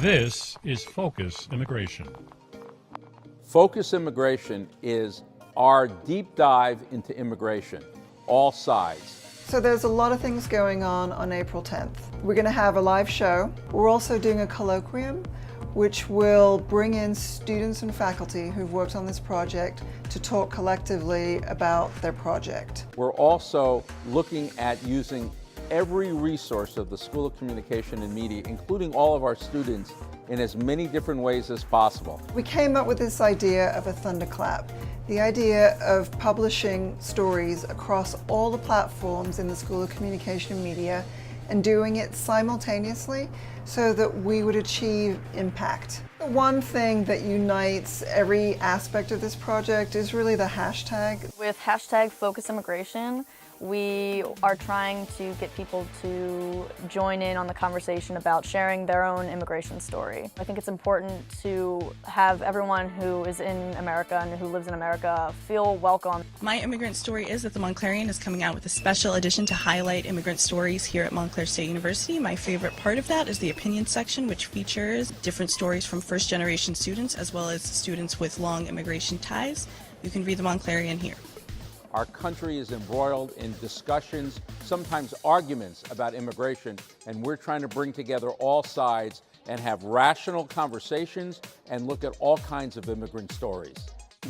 This is Focus Immigration. Focus Immigration is our deep dive into immigration, all sides. So there's a lot of things going on April 10th. We're going to have a live show. We're also doing a colloquium, which will bring in students and faculty who've worked on this project to talk collectively about their project. We're also looking at using every resource of the School of Communication and Media, including all of our students, in as many different ways as possible. We came up with this idea of a thunderclap, the idea of publishing stories across all the platforms in the School of Communication and Media and doing it simultaneously so that we would achieve impact. The one thing that unites every aspect of this project is really the hashtag. With hashtag Focus Immigration, we are trying to get people to join in on the conversation about sharing their own immigration story. I think it's important to have everyone who is in America and who lives in America feel welcome. My immigrant story is that the Montclarian is coming out with a special edition to highlight immigrant stories here at Montclair State University. My favorite part of that is the opinion section, which features different stories from first-generation students as well as students with long immigration ties. You can read the Montclarian here. Our country is embroiled in discussions, sometimes arguments about immigration, and we're trying to bring together all sides and have rational conversations and look at all kinds of immigrant stories.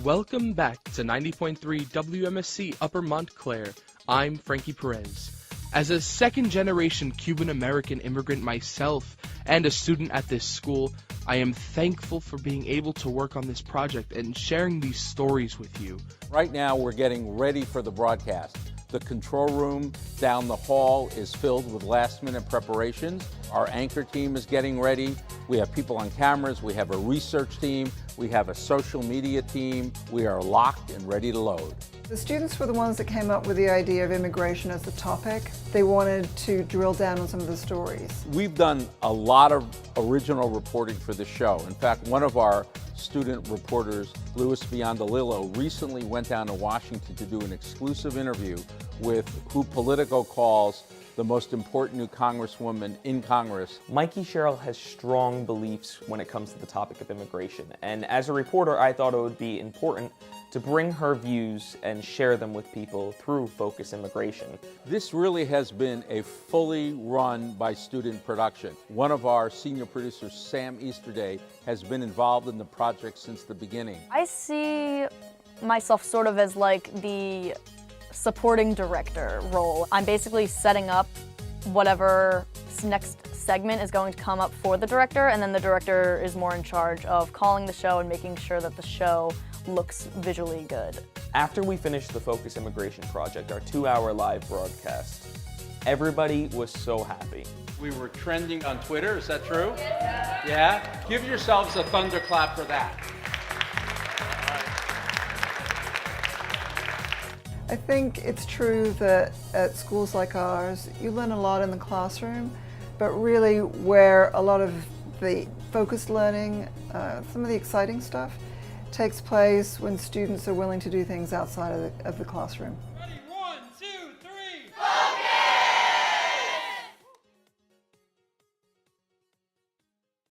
Welcome back to 90.3 WMSC Upper Montclair. I'm Frankie Perez. As a second-generation Cuban-American immigrant myself and a student at this school, I am thankful for being able to work on this project and sharing these stories with you. Right now, we're getting ready for the broadcast. The control room down the hall is filled with last-minute preparations. Our anchor team is getting ready. We have people on cameras. We have a research team. We have a social media team. We are locked and ready to load. The students were the ones that came up with the idea of immigration as the topic. They wanted to drill down on some of the stories. We've done a lot of original reporting for the show. In fact, one of our student reporters, Louis Biondolillo, recently went down to Washington to do an exclusive interview with who Politico calls the most important new congresswoman in Congress. Mikey Sherrill has strong beliefs when it comes to the topic of immigration, and as a reporter, I thought it would be important to bring her views and share them with people through Focus Immigration. This really has been a fully run by student production. One of our senior producers, Sam Easterday, has been involved in the project since the beginning. I see myself sort of as like the supporting director role. I'm basically setting up whatever next segment is going to come up for the director, and then the director is more in charge of calling the show and making sure that the show looks visually good. After we finished the Focus Immigration project, our 2-hour live broadcast, everybody was so happy. We were trending on Twitter, is that true? Yeah? Give yourselves a thunderclap for that. I think it's true that at schools like ours, you learn a lot in the classroom, but really where a lot of the focused learning, some of the exciting stuff, takes place when students are willing to do things outside of the classroom.